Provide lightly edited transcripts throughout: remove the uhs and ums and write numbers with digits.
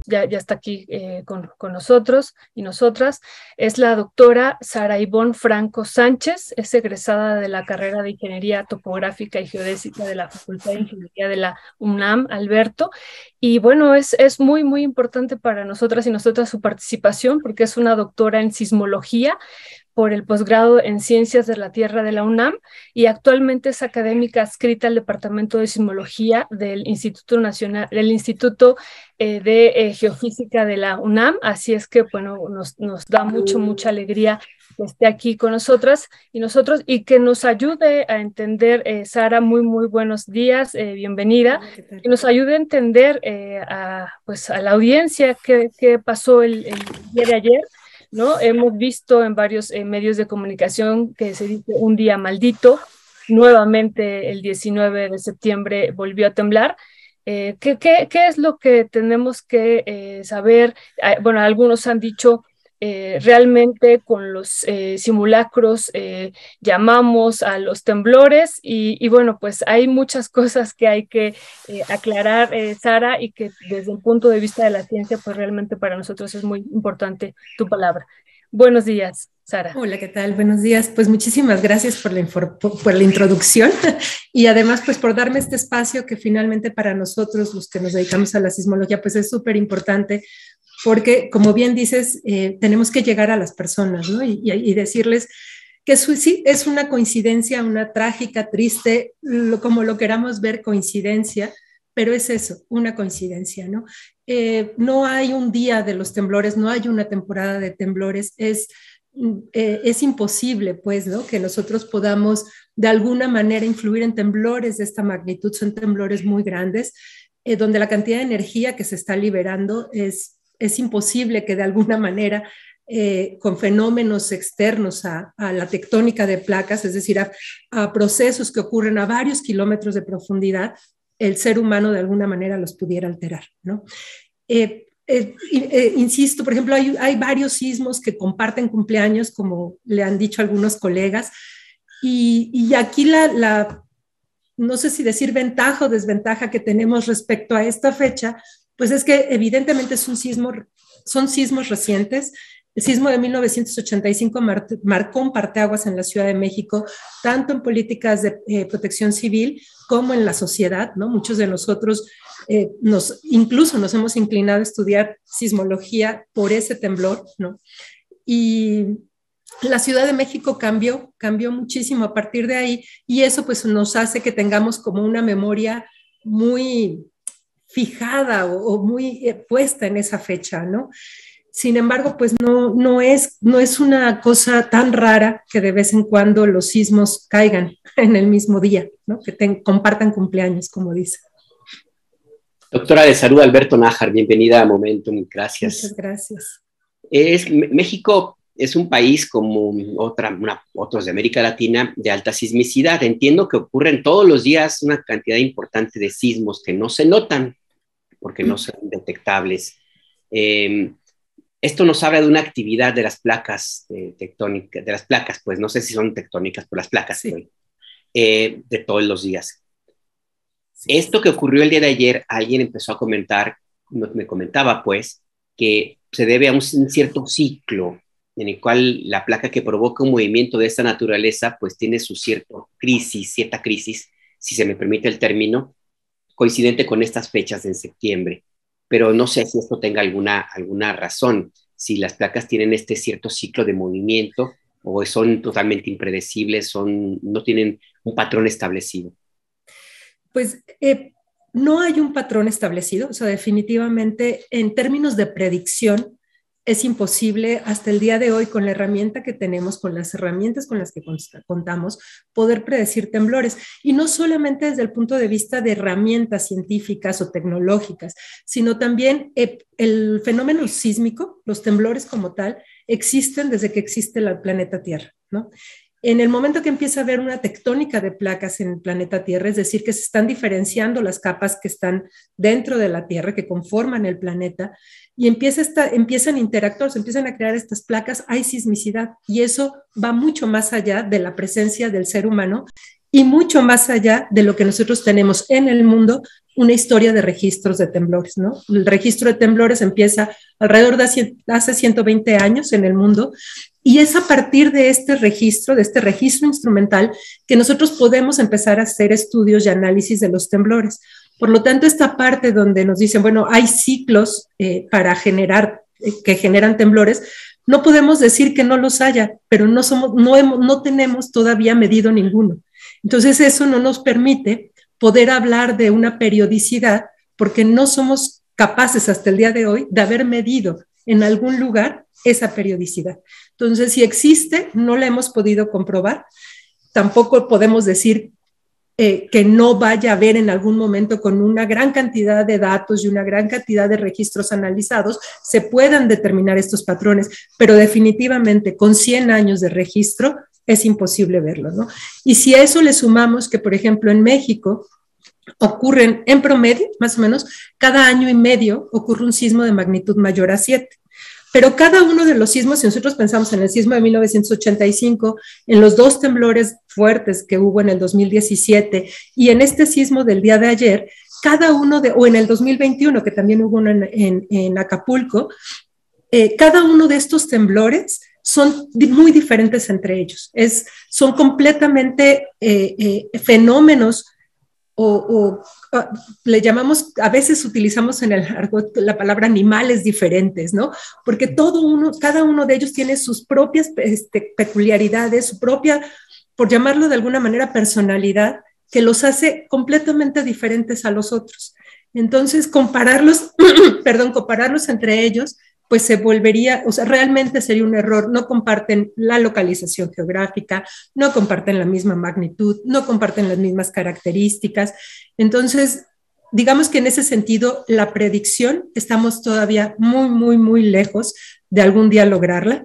ya está aquí con nosotros y nosotras. Es la doctora Sara Ivonne Franco Sánchez, es egresada de la carrera de Ingeniería Topográfica y Geodésica de la Facultad de Ingeniería de la UNAM, Alberto. Y bueno, es muy, muy importante para nosotras y nosotras su participación, porque es una doctora en sismología por el posgrado en Ciencias de la Tierra de la UNAM y actualmente es académica adscrita al Departamento de Sismología del Instituto Nacional, del Instituto de Geofísica de la UNAM. Así es que, bueno, nos da mucha alegría que esté aquí con nosotras y nosotros y que nos ayude a entender, Sara, muy buenos días, bienvenida, que nos ayude a entender pues a la audiencia qué pasó el día de ayer, ¿no? Hemos visto en varios medios de comunicación que se dice un día maldito. Nuevamente el 19 de septiembre volvió a temblar. ¿Qué es lo que tenemos que saber? Bueno, algunos han dicho realmente con los simulacros llamamos a los temblores y bueno, pues hay muchas cosas que hay que aclarar, Sara, y que desde el punto de vista de la ciencia, pues realmente para nosotros es muy importante tu palabra. Buenos días, Sara. Hola, ¿qué tal? Buenos días. Pues muchísimas gracias por la introducción y además pues por darme este espacio que finalmente para nosotros, los que nos dedicamos a la sismología, pues es súper importante porque, como bien dices, tenemos que llegar a las personas, ¿no? Y decirles que sí, es una coincidencia, una trágica, triste, como lo queramos ver, coincidencia, pero es eso, una coincidencia, ¿no? No hay un día de los temblores, no hay una temporada de temblores, es imposible, pues, ¿no? Que nosotros podamos de alguna manera influir en temblores de esta magnitud, son temblores muy grandes, donde la cantidad de energía que se está liberando es imposible que de alguna manera, con fenómenos externos a la tectónica de placas, es decir, a procesos que ocurren a varios kilómetros de profundidad, el ser humano de alguna manera los pudiera alterar, ¿no? Insisto, por ejemplo, hay varios sismos que comparten cumpleaños, como le han dicho algunos colegas, y aquí no sé si decir ventaja o desventaja que tenemos respecto a esta fecha, pues es que evidentemente son sismos recientes. El sismo de 1985 marcó un parteaguas en la Ciudad de México, tanto en políticas de protección civil como en la sociedad, ¿no? Muchos de nosotros incluso nos hemos inclinado a estudiar sismología por ese temblor, ¿no? Y la Ciudad de México cambió muchísimo a partir de ahí y eso pues nos hace que tengamos como una memoria muy fijada o muy puesta en esa fecha, ¿no? Sin embargo, pues no es una cosa tan rara que de vez en cuando los sismos caigan en el mismo día, ¿no? Que compartan cumpleaños, como dice. Doctora de Salud, Alberto Nájar, bienvenida a Momentum, gracias. Muchas gracias. México es un país como otros de América Latina de alta sismicidad. Entiendo que ocurren todos los días una cantidad importante de sismos que no se notan porque no son detectables. Esto nos habla de una actividad de las placas tectónicas, de las placas, pues no sé si son tectónicas, pero las placas, sí. Pues, de todos los días. Sí. Esto que ocurrió el día de ayer, alguien empezó a comentar, me comentaba pues, que se debe a un cierto ciclo en el cual la placa que provoca un movimiento de esta naturaleza pues tiene su cierta crisis, si se me permite el término, coincidente con estas fechas en septiembre. Pero no sé si esto tenga alguna razón, si las placas tienen este cierto ciclo de movimiento o son totalmente impredecibles, no tienen un patrón establecido. Pues no hay un patrón establecido, o sea, definitivamente en términos de predicción es imposible hasta el día de hoy con la herramienta que tenemos, con las herramientas con las que contamos, poder predecir temblores. Y no solamente desde el punto de vista de herramientas científicas o tecnológicas, sino también el fenómeno sísmico, los temblores como tal, existen desde que existe el planeta Tierra, ¿no? En el momento que empieza a haber una tectónica de placas en el planeta Tierra, es decir, que se están diferenciando las capas que están dentro de la Tierra, que conforman el planeta, y empiezan a interactuar, se empiezan a crear estas placas, hay sismicidad, y eso va mucho más allá de la presencia del ser humano y mucho más allá de lo que nosotros tenemos en el mundo una historia de registros de temblores, ¿no? El registro de temblores empieza alrededor de hace 120 años en el mundo, y es a partir de este registro instrumental, que nosotros podemos empezar a hacer estudios y análisis de los temblores. Por lo tanto, esta parte donde nos dicen, bueno, hay ciclos que generan temblores, no podemos decir que no los haya, pero no tenemos todavía medido ninguno. Entonces, eso no nos permite poder hablar de una periodicidad, porque no somos capaces hasta el día de hoy de haber medido en algún lugar esa periodicidad. Entonces, si existe, no la hemos podido comprobar. Tampoco podemos decir que no vaya a haber en algún momento, con una gran cantidad de datos y una gran cantidad de registros analizados, se puedan determinar estos patrones, pero definitivamente con 100 años de registro es imposible verlo, ¿no? Y si a eso le sumamos que, por ejemplo, en México ocurren en promedio, más o menos, cada año y medio ocurre un sismo de magnitud mayor a 7. Pero cada uno de los sismos, si nosotros pensamos en el sismo de 1985, en los 2 temblores fuertes que hubo en el 2017 y en este sismo del día de ayer, o en el 2021, que también hubo uno en Acapulco, cada uno de estos temblores son muy diferentes entre ellos. Son completamente fenómenos le llamamos, a veces utilizamos en el argot la palabra animales diferentes, ¿no? Porque cada uno de ellos tiene sus propias peculiaridades, su propia, por llamarlo de alguna manera, personalidad, que los hace completamente diferentes a los otros. Entonces, compararlos entre ellos, pues se volvería, o sea, realmente sería un error. No comparten la localización geográfica, no comparten la misma magnitud, no comparten las mismas características. Entonces, digamos que en ese sentido, la predicción, estamos todavía muy, muy, muy lejos de algún día lograrla,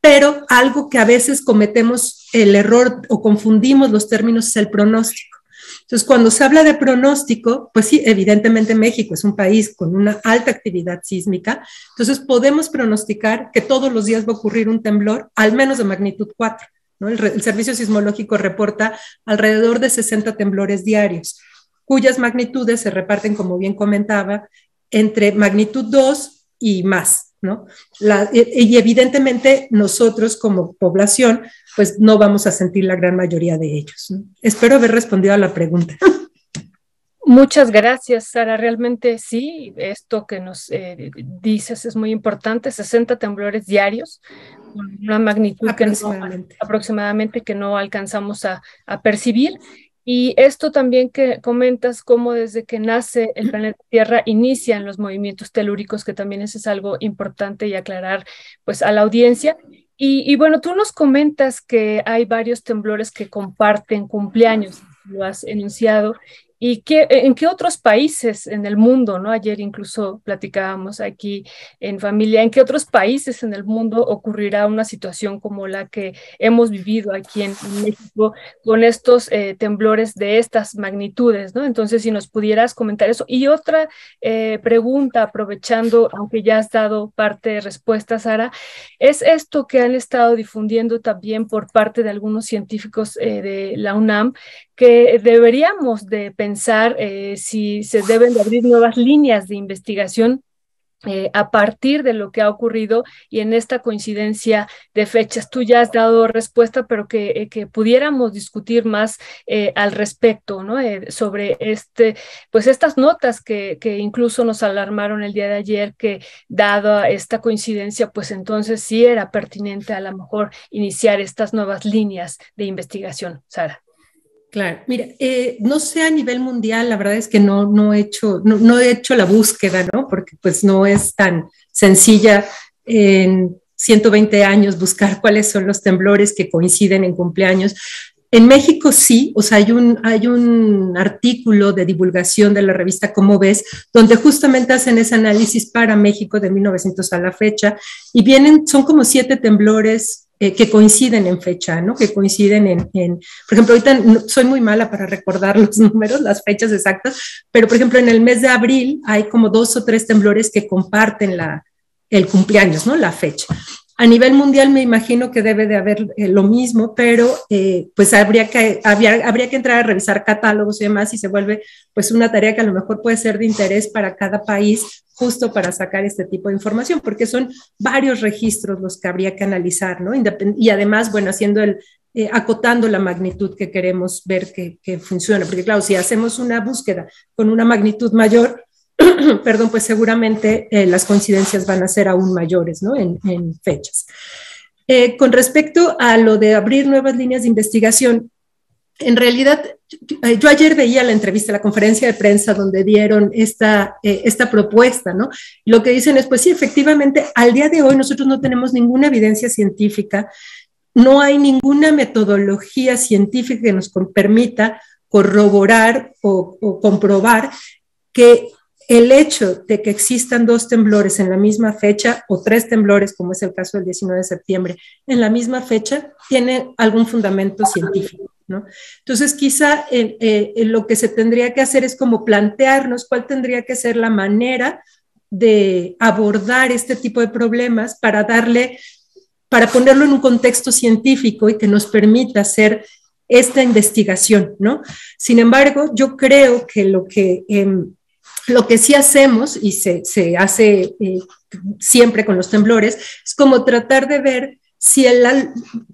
pero algo que a veces cometemos el error o confundimos los términos es el pronóstico. Entonces, cuando se habla de pronóstico, pues sí, evidentemente México es un país con una alta actividad sísmica, entonces podemos pronosticar que todos los días va a ocurrir un temblor, al menos de magnitud 4, ¿no? El Servicio Sismológico reporta alrededor de 60 temblores diarios, cuyas magnitudes se reparten, como bien comentaba, entre magnitud 2 y más, ¿no? Y evidentemente nosotros como población pues no vamos a sentir la gran mayoría de ellos, ¿no? Espero haber respondido a la pregunta. Muchas gracias, Sara. Realmente sí, esto que nos dices es muy importante. 60 temblores diarios, con una magnitud aproximadamente que no alcanzamos a percibir. Y esto también que comentas, cómo desde que nace el planeta Tierra inician los movimientos telúricos, que también eso es algo importante y aclarar pues a la audiencia. Y bueno, tú nos comentas que hay varios temblores que comparten cumpleaños, lo has enunciado. ¿Y en qué otros países en el mundo, ¿no? Ayer incluso platicábamos aquí en familia, ¿en qué otros países en el mundo ocurrirá una situación como la que hemos vivido aquí en México con estos temblores de estas magnitudes, ¿no? Entonces, si nos pudieras comentar eso. Y otra pregunta, aprovechando, aunque ya has dado parte de respuesta, Sara, es esto que han estado difundiendo también por parte de algunos científicos de la UNAM, que deberíamos de pensar si se deben de abrir nuevas líneas de investigación a partir de lo que ha ocurrido y en esta coincidencia de fechas. Tú ya has dado respuesta, pero que pudiéramos discutir más al respecto, ¿no? Sobre pues estas notas que incluso nos alarmaron el día de ayer, que dada esta coincidencia, pues entonces sí era pertinente a lo mejor iniciar estas nuevas líneas de investigación. Sara. Claro, mira, no sé a nivel mundial, la verdad es que no he hecho la búsqueda, ¿no? Porque pues no es tan sencilla en 120 años buscar cuáles son los temblores que coinciden en cumpleaños. En México sí, o sea, hay un artículo de divulgación de la revista Cómo Ves, donde justamente hacen ese análisis para México de 1900 a la fecha, y son como 7 temblores que coinciden en fecha, ¿no? Que coinciden por ejemplo, ahorita soy muy mala para recordar los números, las fechas exactas, pero por ejemplo en el mes de abril hay como 2 o 3 temblores que comparten el cumpleaños, ¿no? La fecha. A nivel mundial me imagino que debe de haber lo mismo, pero pues habría que entrar a revisar catálogos y demás, y se vuelve pues una tarea que a lo mejor puede ser de interés para cada país, justo para sacar este tipo de información, porque son varios registros los que habría que analizar, ¿no? Y además, bueno, acotando la magnitud que queremos ver que funciona, porque claro, si hacemos una búsqueda con una magnitud mayor, perdón, pues seguramente las coincidencias van a ser aún mayores, ¿no? En fechas. Con respecto a lo de abrir nuevas líneas de investigación, en realidad, yo ayer veía la entrevista, la conferencia de prensa donde dieron esta propuesta, ¿no? Lo que dicen es, pues sí, efectivamente, al día de hoy nosotros no tenemos ninguna evidencia científica, no hay ninguna metodología científica que nos permita corroborar o comprobar que el hecho de que existan 2 temblores en la misma fecha o 3 temblores, como es el caso del 19 de septiembre, en la misma fecha, tiene algún fundamento científico, ¿no? Entonces, quizá lo que se tendría que hacer es como plantearnos cuál tendría que ser la manera de abordar este tipo de problemas para ponerlo en un contexto científico y que nos permita hacer esta investigación, ¿no? Sin embargo, yo creo que lo que sí hacemos, y se hace siempre con los temblores, es como tratar de ver si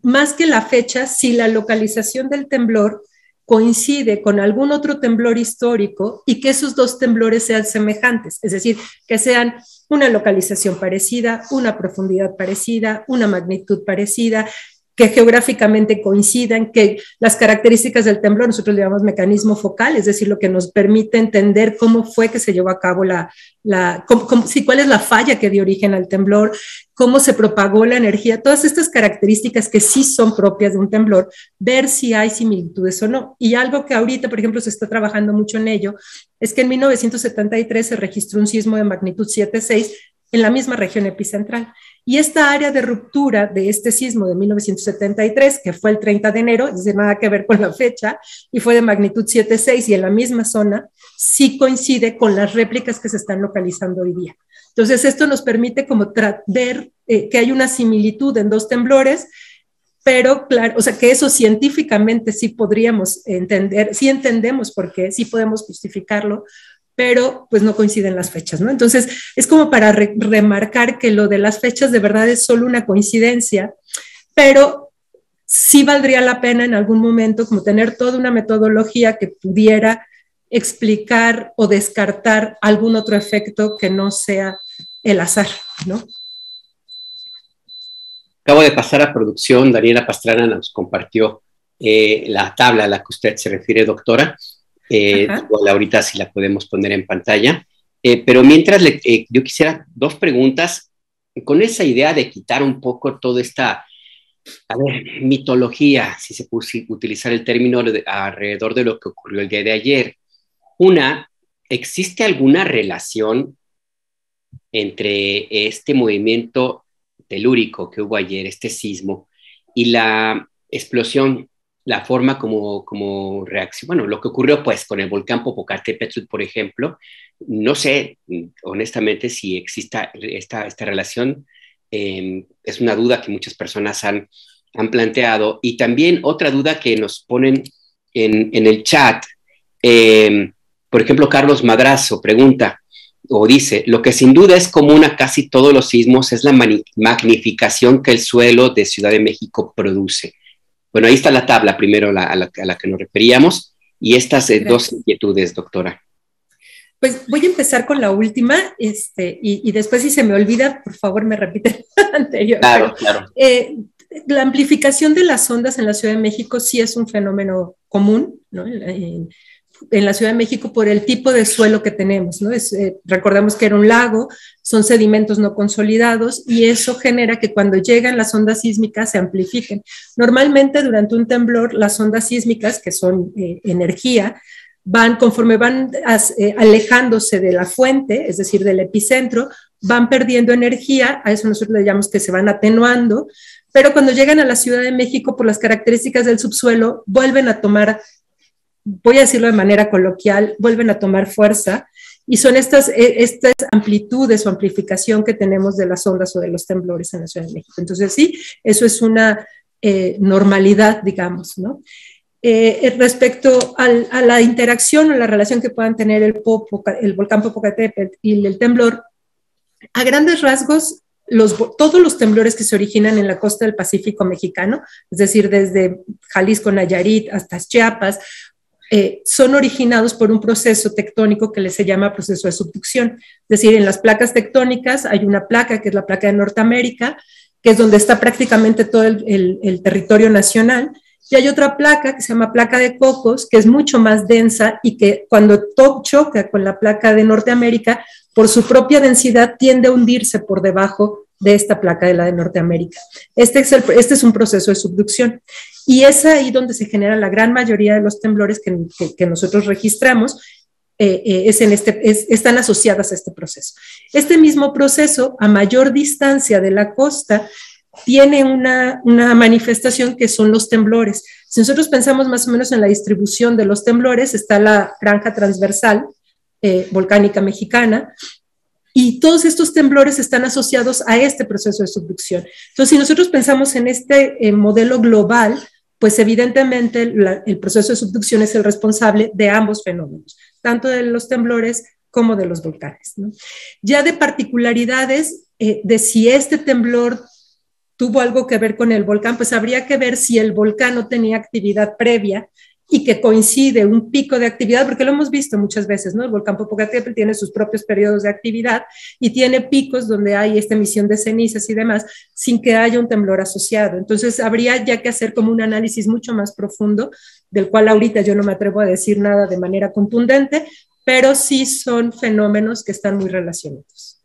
más que la fecha, si la localización del temblor coincide con algún otro temblor histórico y que esos 2 temblores sean semejantes, es decir, que sean una localización parecida, una profundidad parecida, una magnitud parecida, que geográficamente coincidan, que las características del temblor, nosotros le llamamos mecanismo focal, es decir, lo que nos permite entender cómo fue que se llevó a cabo cuál es la falla que dio origen al temblor, cómo se propagó la energía, todas estas características que sí son propias de un temblor, ver si hay similitudes o no. Y algo que ahorita, por ejemplo, se está trabajando mucho en ello, es que en 1973 se registró un sismo de magnitud 7.6 en la misma región epicentral. Y esta área de ruptura de este sismo de 1973, que fue el 30 de enero, es decir, nada que ver con la fecha, y fue de magnitud 7.6 y en la misma zona, sí coincide con las réplicas que se están localizando hoy día. Entonces, esto nos permite como ver que hay una similitud en 2 temblores, pero claro, o sea, que eso científicamente sí podríamos entender, sí entendemos por qué, sí podemos justificarlo, pero pues no coinciden las fechas, ¿no? Entonces, es como para remarcar que lo de las fechas de verdad es solo una coincidencia, pero sí valdría la pena en algún momento como tener toda una metodología que pudiera explicar o descartar algún otro efecto que no sea el azar, ¿no? Acabo de pasar a producción, Daniela Pastrana nos compartió la tabla a la que usted se refiere, doctora. Igual ahorita sí la podemos poner en pantalla, pero mientras yo quisiera 2 preguntas con esa idea de quitar un poco toda esta mitología, si se puede utilizar el término, alrededor de lo que ocurrió el día de ayer. Una, ¿existe alguna relación entre este movimiento telúrico que hubo ayer, este sismo, y la explosión, la forma como reacción, bueno, lo que ocurrió pues con el volcán Popocatépetl, por ejemplo? No sé, honestamente, si exista esta relación. Es una duda que muchas personas han planteado. Y también otra duda que nos ponen en el chat. Por ejemplo, Carlos Madrazo pregunta o dice: lo que sin duda es común a casi todos los sismos es la magnificación que el suelo de Ciudad de México produce. Bueno, ahí está la tabla primero a la que nos referíamos, y estas 2 inquietudes, doctora. Pues voy a empezar con la última, y después, si se me olvida, por favor me repite la anterior. Claro, claro. La amplificación de las ondas en la Ciudad de México sí es un fenómeno común, ¿no? En la Ciudad de México, por el tipo de suelo que tenemos, ¿no? Recordemos que era un lago, son sedimentos no consolidados, y eso genera que cuando llegan las ondas sísmicas se amplifiquen. Normalmente durante un temblor las ondas sísmicas, que son energía, conforme van alejándose de la fuente, es decir, del epicentro, van perdiendo energía. A eso nosotros le llamamos que se van atenuando, pero cuando llegan a la Ciudad de México, por las características del subsuelo, vuelven a tomar, voy a decirlo de manera coloquial, vuelven a tomar fuerza, y son estas amplitudes o amplificación que tenemos de las ondas o de los temblores en la Ciudad de México. Entonces sí, eso es una normalidad, digamos, ¿no? Respecto a la interacción o la relación que puedan tener el volcán Popocatépetl y el temblor, a grandes rasgos, todos los temblores que se originan en la costa del Pacífico mexicano, es decir, desde Jalisco, Nayarit hasta Chiapas, son originados por un proceso tectónico que se llama proceso de subducción. Es decir, en las placas tectónicas hay una placa que es la placa de Norteamérica, que es donde está prácticamente todo el territorio nacional, y hay otra placa que se llama placa de Cocos, que es mucho más densa y que cuando choca con la placa de Norteamérica, por su propia densidad tiende a hundirse por debajo de esta placa de la de Norteamérica. Este es un proceso de subducción. Y es ahí donde se genera la gran mayoría de los temblores que nosotros registramos, están asociadas a este proceso. Este mismo proceso, a mayor distancia de la costa, tiene una manifestación que son los temblores. Si nosotros pensamos más o menos en la distribución de los temblores, está la franja transversal volcánica mexicana, y todos estos temblores están asociados a este proceso de subducción. Entonces, si nosotros pensamos en este modelo global, pues evidentemente el proceso de subducción es el responsable de ambos fenómenos, tanto de los temblores como de los volcanes, ¿no? Ya de particularidades de si este temblor tuvo algo que ver con el volcán, pues habría que ver si el volcán no tenía actividad previa y que coincide un pico de actividad, porque lo hemos visto muchas veces, ¿no? El volcán Popocatépetl tiene sus propios periodos de actividad y tiene picos donde hay esta emisión de cenizas y demás, sin que haya un temblor asociado. Entonces, habría ya que hacer como un análisis mucho más profundo, del cual ahorita yo no me atrevo a decir nada de manera contundente, pero sí son fenómenos que están muy relacionados.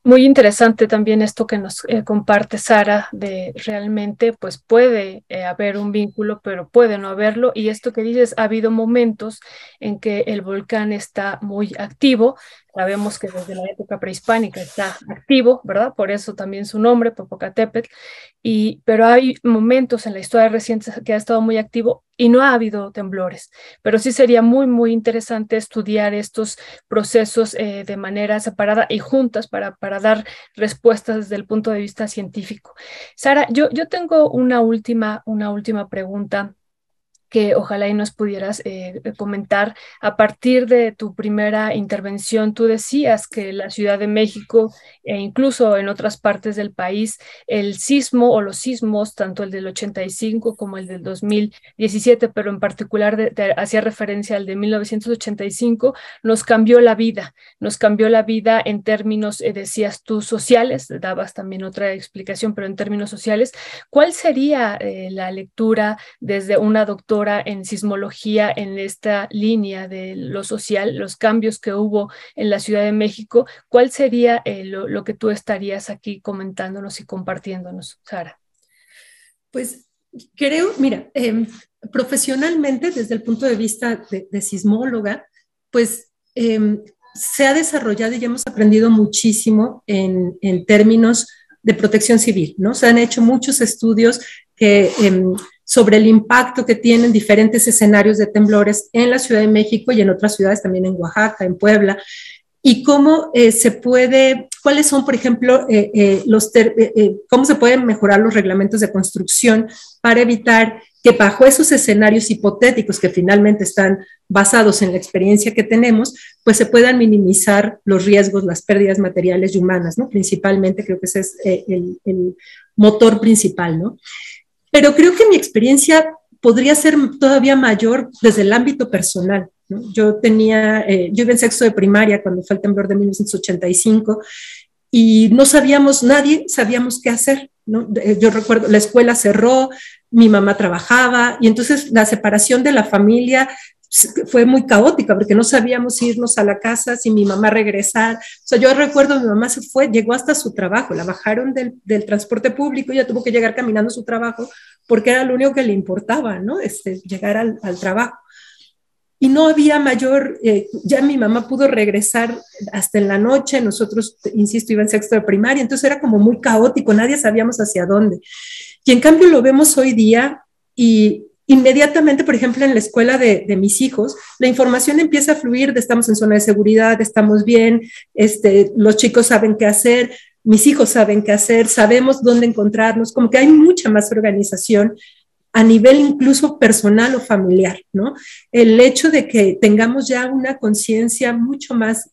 Muy interesante también esto que nos comparte Sara, de realmente pues puede haber un vínculo, pero puede no haberlo, y esto que dices, ha habido momentos en que el volcán está muy activo. Sabemos que desde la época prehispánica está activo, ¿verdad? Por eso también su nombre, Popocatépetl, pero hay momentos en la historia reciente que ha estado muy activo y no ha habido temblores, pero sí sería muy, muy interesante estudiar estos procesos de manera separada y juntas para dar respuestas desde el punto de vista científico. Sara, yo tengo una última pregunta que ojalá y nos pudieras comentar. A partir de tu primera intervención, tú decías que la Ciudad de México e incluso en otras partes del país, el sismo o los sismos, tanto el del 85 como el del 2017, pero en particular hacía referencia al de 1985, nos cambió la vida en términos, decías tú, sociales, dabas también otra explicación, pero en términos sociales. ¿Cuál sería la lectura desde una doctora en sismología en esta línea de lo social, los cambios que hubo en la Ciudad de México? ¿Cuál sería lo que tú estarías aquí comentándonos y compartiéndonos, Sara? Pues creo, mira, profesionalmente, desde el punto de vista de sismóloga, pues se ha desarrollado y ya hemos aprendido muchísimo en términos de protección civil, ¿no? Se han hecho muchos estudios sobre el impacto que tienen diferentes escenarios de temblores en la Ciudad de México y en otras ciudades, también en Oaxaca, en Puebla, y cómo cuáles son, por ejemplo, cómo se pueden mejorar los reglamentos de construcción para evitar que bajo esos escenarios hipotéticos que finalmente están basados en la experiencia que tenemos, pues se puedan minimizar los riesgos, las pérdidas materiales y humanas, ¿no? Principalmente creo que ese es el motor principal, ¿no? Pero creo que mi experiencia podría ser todavía mayor desde el ámbito personal, ¿no? Yo iba en sexto de primaria cuando fue el temblor de 1985 y nadie sabíamos qué hacer, ¿no? Yo recuerdo, la escuela cerró, mi mamá trabajaba y entonces la separación de la familia fue muy caótica porque no sabíamos si irnos a la casa, si mi mamá regresar. O sea, yo recuerdo mi mamá se fue, llegó hasta su trabajo, la bajaron del transporte público y ella tuvo que llegar caminando a su trabajo porque era lo único que le importaba, ¿no? Llegar al trabajo. Y no había ya mi mamá pudo regresar hasta en la noche, nosotros, insisto, iba en sexto de primaria, entonces era como muy caótico, nadie sabíamos hacia dónde. Y en cambio lo vemos hoy día y inmediatamente, por ejemplo, en la escuela de mis hijos, la información empieza a fluir de estamos en zona de seguridad, estamos bien, los chicos saben qué hacer, mis hijos saben qué hacer, sabemos dónde encontrarnos, como que hay mucha más organización a nivel incluso personal o familiar, ¿no? El hecho de que tengamos ya una conciencia mucho más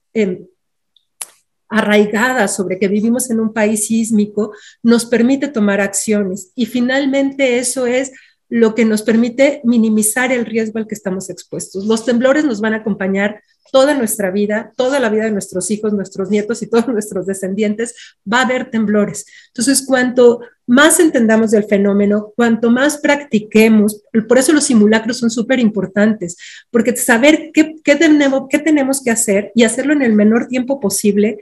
arraigada sobre que vivimos en un país sísmico nos permite tomar acciones y finalmente eso es lo que nos permite minimizar el riesgo al que estamos expuestos. Los temblores nos van a acompañar toda nuestra vida, toda la vida de nuestros hijos, nuestros nietos y todos nuestros descendientes, va a haber temblores. Entonces, cuanto más entendamos del fenómeno, cuanto más practiquemos, por eso los simulacros son súper importantes, porque saber qué tenemos que hacer y hacerlo en el menor tiempo posible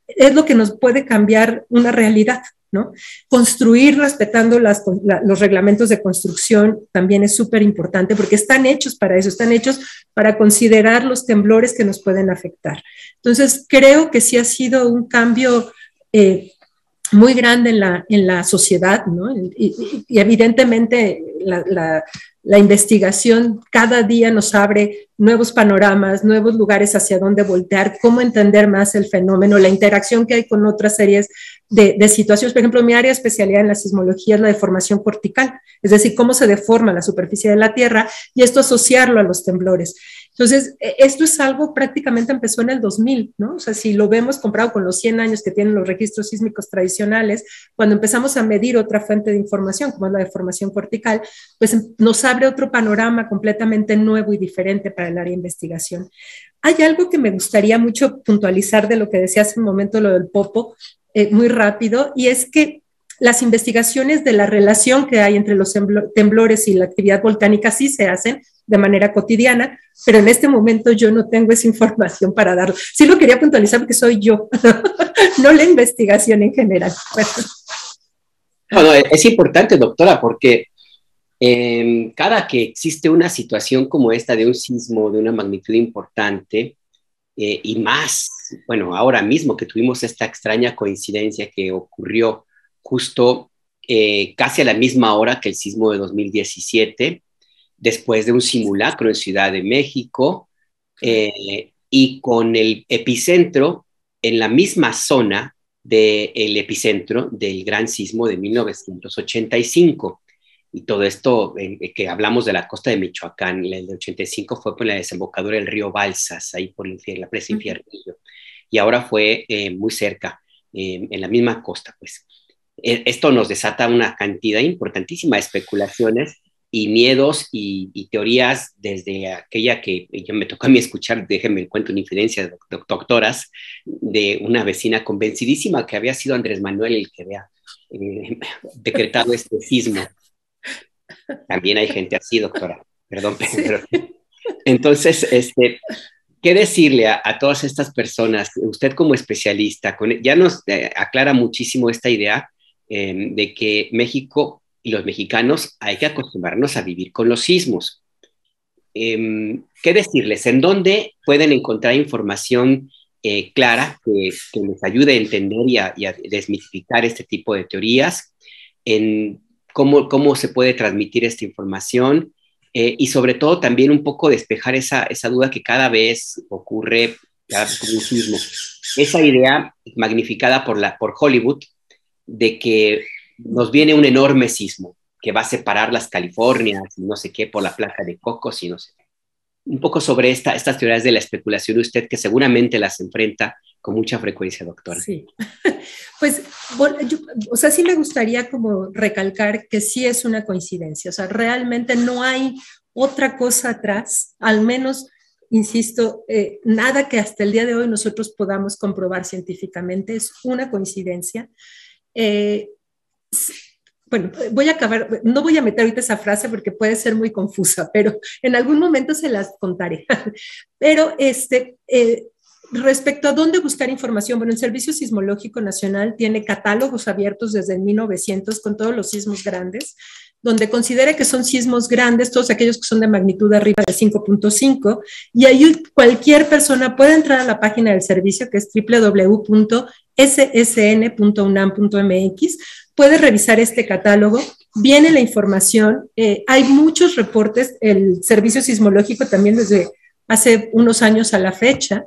es lo que nos puede cambiar una realidad, ¿no? Construir respetando los reglamentos de construcción también es súper importante porque están hechos para eso, están hechos para considerar los temblores que nos pueden afectar. Entonces, creo que sí ha sido un cambio muy grande en la sociedad, ¿no? Y evidentemente la investigación cada día nos abre nuevos panoramas, nuevos lugares hacia dónde voltear, cómo entender más el fenómeno, la interacción que hay con otras series de situaciones. Por ejemplo, mi área de especialidad en la sismología es la deformación cortical, es decir, cómo se deforma la superficie de la Tierra y esto asociarlo a los temblores. Entonces, esto es algo prácticamente empezó en el 2000, ¿no? O sea, si lo vemos comparado con los 100 años que tienen los registros sísmicos tradicionales, cuando empezamos a medir otra fuente de información, como es la deformación cortical, pues nos abre otro panorama completamente nuevo y diferente para el área de investigación. Hay algo que me gustaría mucho puntualizar de lo que decía hace un momento, lo del popo, muy rápido, y es que las investigaciones de la relación que hay entre los temblores y la actividad volcánica sí se hacen de manera cotidiana, pero en este momento yo no tengo esa información para darlo. Sí lo quería puntualizar porque soy yo, no la investigación en general. No, es importante, doctora, porque cada que existe una situación como esta de un sismo de una magnitud importante, y más, bueno, ahora mismo que tuvimos esta extraña coincidencia que ocurrió justo casi a la misma hora que el sismo de 2017, después de un simulacro en Ciudad de México, y con el epicentro en la misma zona del epicentro del gran sismo de 1985. Y todo esto, que hablamos de la costa de Michoacán, el de 85 fue por la desembocadura del río Balsas, ahí por la presa Infiernillo. Y ahora fue muy cerca, en la misma costa, pues. Esto nos desata una cantidad importantísima de especulaciones y miedos y teorías desde aquella que yo me tocó a mí escuchar, déjenme el cuento, una infidencia de doctoras, de una vecina convencidísima que había sido Andrés Manuel el que había decretado este sismo. También hay gente así, doctora, perdón, pero... Entonces, ¿qué decirle a todas estas personas? Usted como especialista, ya nos aclara muchísimo esta idea de que México y los mexicanos hay que acostumbrarnos a vivir con los sismos. ¿Qué decirles? ¿En dónde pueden encontrar información clara que les ayude a entender y a desmitificar este tipo de teorías? En cómo se puede transmitir esta información y sobre todo también un poco despejar esa duda que cada vez ocurre cada vez con un sismo. Esa idea magnificada por Hollywood de que nos viene un enorme sismo que va a separar las Californias y no sé qué por la placa de Cocos y no sé qué. Un poco sobre estas teorías de la especulación, usted que seguramente las enfrenta con mucha frecuencia, doctora. Sí, pues, o sea, sí me gustaría como recalcar que sí es una coincidencia, o sea, realmente no hay otra cosa atrás, al menos, insisto, nada que hasta el día de hoy nosotros podamos comprobar científicamente, es una coincidencia. Bueno, voy a acabar, no voy a meter ahorita esa frase porque puede ser muy confusa, pero en algún momento se las contaré. Pero respecto a dónde buscar información, bueno, el Servicio Sismológico Nacional tiene catálogos abiertos desde 1900 con todos los sismos grandes, donde considera que son sismos grandes, todos aquellos que son de magnitud arriba de 5.5, y ahí cualquier persona puede entrar a la página del servicio, que es www.ssn.unam.mx, puede revisar este catálogo viene la información, hay muchos reportes, el Servicio Sismológico también desde hace unos años a la fecha,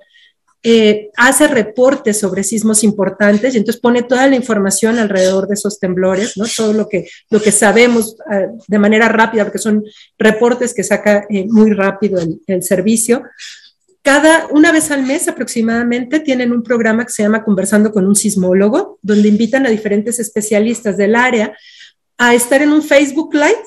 hace reportes sobre sismos importantes y entonces pone toda la información alrededor de esos temblores, ¿no? Todo lo que sabemos de manera rápida, porque son reportes que saca muy rápido el servicio. Una vez al mes aproximadamente tienen un programa que se llama Conversando con un Sismólogo, donde invitan a diferentes especialistas del área a estar en un Facebook Live,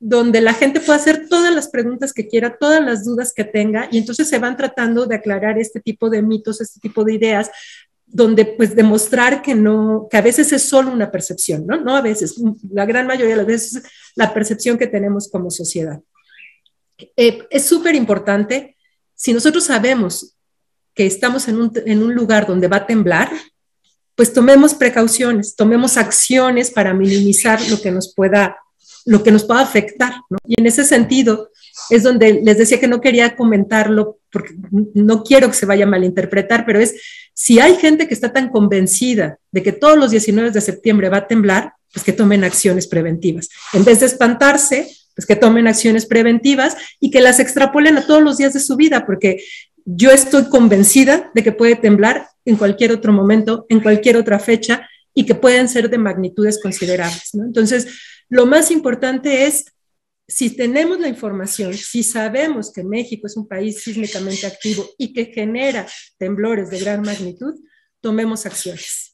donde la gente puede hacer todas las preguntas que quiera, todas las dudas que tenga, y entonces se van tratando de aclarar este tipo de mitos, este tipo de ideas, donde pues demostrar que a veces es solo una percepción, ¿no? No a veces, la gran mayoría de las veces la percepción que tenemos como sociedad. Es súper importante, si nosotros sabemos que estamos en un lugar donde va a temblar, pues tomemos precauciones, tomemos acciones para minimizar lo que nos pueda afectar, ¿no? Y en ese sentido es donde les decía que no quería comentarlo porque no quiero que se vaya a malinterpretar, pero si hay gente que está tan convencida de que todos los 19 de septiembre va a temblar, pues que tomen acciones preventivas. En vez de espantarse, pues que tomen acciones preventivas y que las extrapolen a todos los días de su vida, porque yo estoy convencida de que puede temblar en cualquier otro momento, en cualquier otra fecha, y que pueden ser de magnitudes considerables, ¿no? Entonces, lo más importante es, si tenemos la información, si sabemos que México es un país sísmicamente activo y que genera temblores de gran magnitud, tomemos acciones.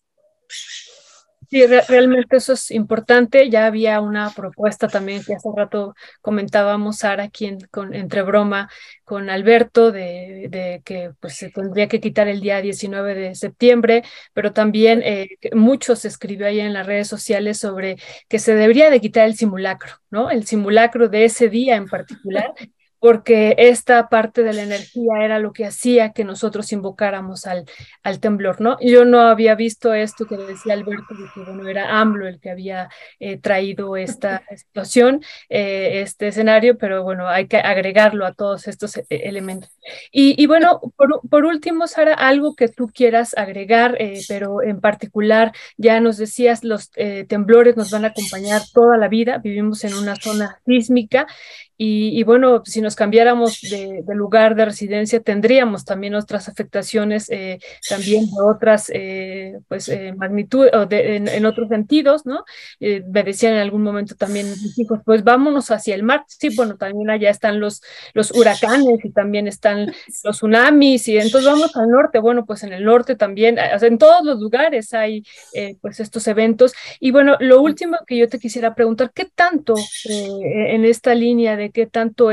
Sí, realmente eso es importante. Ya había una propuesta también que hace rato comentábamos, Sara, aquí entre broma con Alberto, de que pues, se tendría que quitar el día 19 de septiembre, pero también mucho se escribió ahí en las redes sociales sobre que se debería de quitar el simulacro, ¿no? El simulacro de ese día en particular, porque esta parte de la energía era lo que hacía que nosotros invocáramos al temblor, ¿no? Yo no había visto esto que decía Alberto, de que, bueno, era AMLO el que había traído esta situación, este escenario, pero bueno, hay que agregarlo a todos estos elementos. Y bueno, por último, Sara, algo que tú quieras agregar, pero en particular, ya nos decías, los temblores nos van a acompañar toda la vida, vivimos en una zona sísmica, y bueno, si nos cambiáramos de lugar de tendríamos también otras afectaciones, también de otras magnitudes, o en otros sentidos, ¿no? Me decían en algún momento también mis hijos, pues vámonos hacia el mar. Sí, bueno, también allá están los huracanes y también están los tsunamis, y entonces vamos al norte. Bueno, pues en el norte también, o sea, en todos los lugares hay pues estos eventos. Y bueno, lo último que yo te quisiera preguntar, ¿qué tanto en esta línea de qué tanto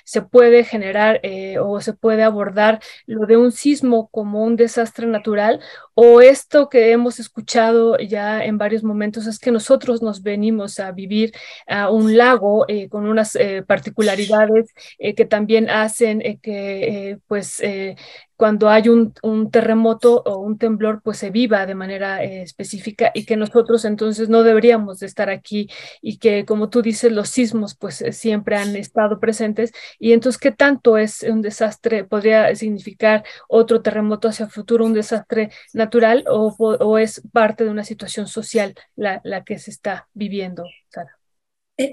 se puede generar o se puede abordar lo de un sismo como un desastre natural, o esto que hemos escuchado ya en varios momentos es que nosotros nos venimos a vivir a un lago con unas particularidades que también hacen que cuando hay un terremoto o un temblor, pues se viva de manera específica, y que nosotros entonces no deberíamos de estar aquí, y que, como tú dices, los sismos pues siempre han estado presentes, y entonces qué tanto es un desastre, podría significar otro terremoto hacia el futuro, un desastre natural, o es parte de una situación social la que se está viviendo, Sara.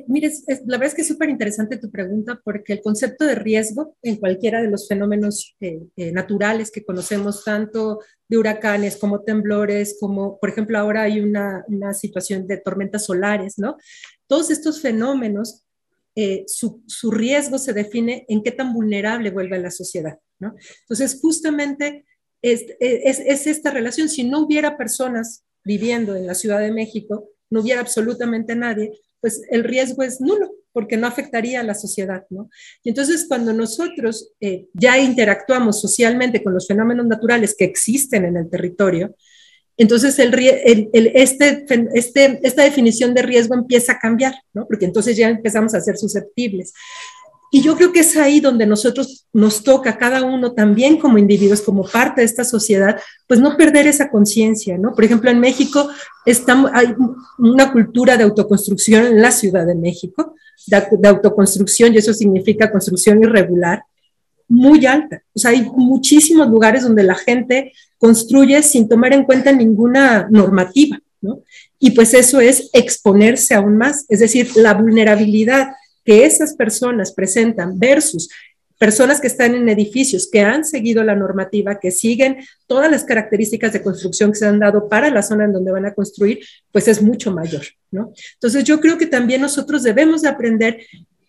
Mire, la verdad es que es súper interesante tu pregunta, porque el concepto de riesgo en cualquiera de los fenómenos naturales que conocemos, tanto de huracanes como temblores, como por ejemplo ahora hay una situación de tormentas solares, ¿no? Todos estos fenómenos, su riesgo se define en qué tan vulnerable vuelve a la sociedad, ¿no? Entonces, justamente es esta relación. Si no hubiera personas viviendo en la Ciudad de México, no hubiera absolutamente nadie, pues el riesgo es nulo, porque no afectaría a la sociedad, ¿no? Y entonces cuando nosotros ya interactuamos socialmente con los fenómenos naturales que existen en el territorio, entonces esta definición de riesgo empieza a cambiar, ¿no? Porque entonces ya empezamos a ser susceptibles. Y yo creo que es ahí donde nosotros nos toca, cada uno también como individuos, como parte de esta sociedad, pues no perder esa conciencia, ¿no? Por ejemplo, en México hay una cultura de autoconstrucción en la Ciudad de México, de autoconstrucción, y eso significa construcción irregular, muy alta. O sea, hay muchísimos lugares donde la gente construye sin tomar en cuenta ninguna normativa, ¿no? Y pues eso es exponerse aún más, es decir, la vulnerabilidad que esas personas presentan versus personas que están en edificios que han seguido la normativa, que siguen todas las características de construcción que se han dado para la zona en donde van a construir, pues es mucho mayor, ¿no? Entonces yo creo que también nosotros debemos de aprender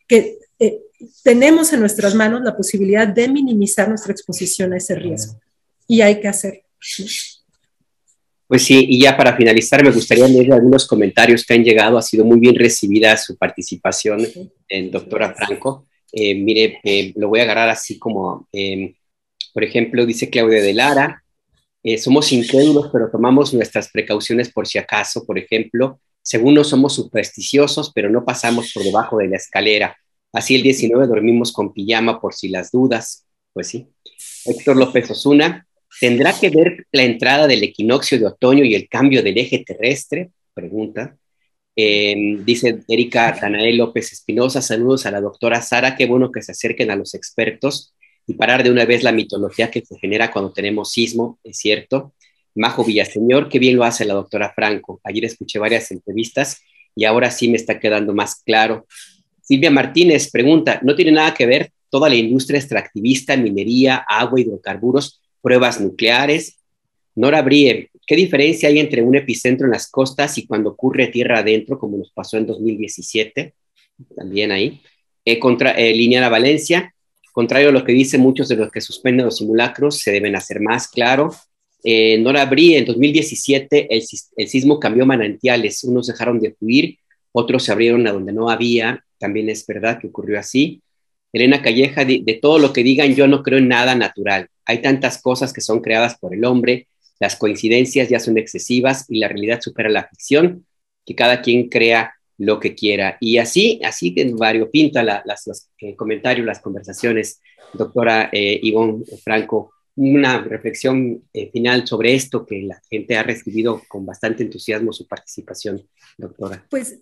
que tenemos en nuestras manos la posibilidad de minimizar nuestra exposición a ese riesgo y hay que hacerlo, ¿sí? Pues sí, y ya para finalizar me gustaría leer algunos comentarios que han llegado. Ha sido muy bien recibida su participación, doctora Franco. Mire, lo voy a agarrar así como, por ejemplo, dice Claudia de Lara, somos incrédulos, pero tomamos nuestras precauciones por si acaso. Por ejemplo, según no somos supersticiosos, pero no pasamos por debajo de la escalera. Así el 19 dormimos con pijama por si las dudas. Pues sí. Héctor López Osuna, ¿tendrá que ver la entrada del equinoccio de otoño y el cambio del eje terrestre? Pregunta. Dice Erika Danael López Espinosa, saludos a la doctora Sara, qué bueno que se acerquen a los expertos y parar de una vez la mitología que se genera cuando tenemos sismo, es cierto. Majo Villaseñor, qué bien lo hace la doctora Franco. Ayer escuché varias entrevistas y ahora sí me está quedando más claro. Silvia Martínez pregunta, ¿no tiene nada que ver toda la industria extractivista, minería, agua, hidrocarburos, pruebas nucleares? Nora Brie, ¿qué diferencia hay entre un epicentro en las costas y cuando ocurre tierra adentro, como nos pasó en 2017? También ahí. Liliana Valencia, contrario a lo que dicen muchos de los que suspenden los simulacros, se deben hacer más, claro. Nora Brie, en 2017 el sismo cambió manantiales, unos dejaron de fluir, otros se abrieron a donde no había, también es verdad que ocurrió así. Elena Calleja, de todo lo que digan, yo no creo en nada natural. Hay tantas cosas que son creadas por el hombre, las coincidencias ya son excesivas y la realidad supera la ficción, que cada quien crea lo que quiera. Y así variopinta los comentarios, las conversaciones. Doctora Ivonne Franco, una reflexión final sobre esto que la gente ha recibido con bastante entusiasmo su participación, doctora. Pues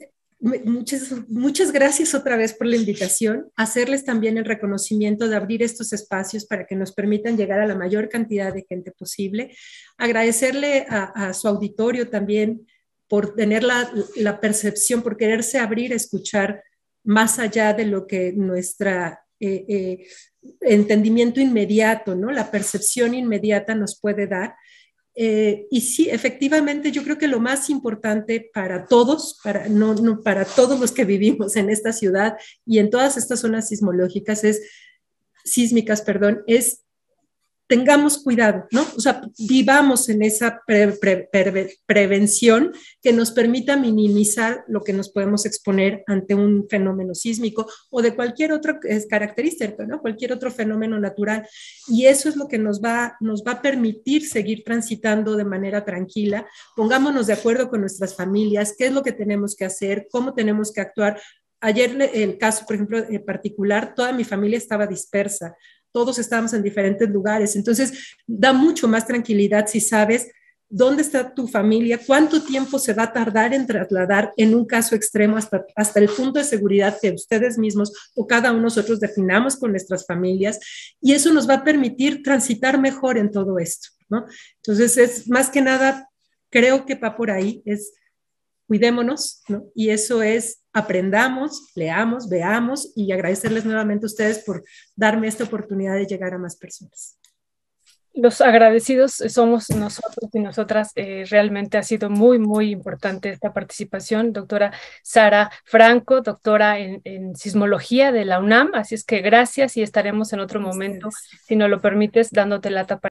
muchas gracias otra vez por la invitación, hacerles también el reconocimiento de abrir estos espacios para que nos permitan llegar a la mayor cantidad de gente posible, agradecerle a su auditorio también por tener la percepción, por quererse abrir, escuchar más allá de lo que nuestra entendimiento inmediato, ¿no? La percepción inmediata nos puede dar. Y sí, efectivamente, yo creo que lo más importante para todos, para todos los que vivimos en esta ciudad y en todas estas zonas sísmicas, es tengamos cuidado, ¿no? O sea, vivamos en esa prevención que nos permita minimizar lo que nos podemos exponer ante un fenómeno sísmico o de cualquier otra característica, ¿no? Cualquier otro fenómeno natural. Y eso es lo que nos va a permitir seguir transitando de manera tranquila. Pongámonos de acuerdo con nuestras familias, qué es lo que tenemos que hacer, cómo tenemos que actuar. Ayer el caso, por ejemplo, en particular, toda mi familia estaba dispersa. Todos estábamos en diferentes lugares, entonces da mucho más tranquilidad si sabes dónde está tu familia, cuánto tiempo se va a tardar en trasladar en un caso extremo hasta el punto de seguridad que ustedes mismos o cada uno de nosotros definamos con nuestras familias, y eso nos va a permitir transitar mejor en todo esto, ¿no? Entonces es más que nada, creo que va por ahí, es cuidémonos, ¿no? Y eso es aprendamos, leamos, veamos y agradecerles nuevamente a ustedes por darme esta oportunidad de llegar a más personas. Los agradecidos somos nosotros y nosotras. Realmente ha sido muy, muy importante esta participación. Doctora Sara Franco, doctora en sismología de la UNAM. Así es que gracias y estaremos en otro momento, si nos lo permites, dándote lata para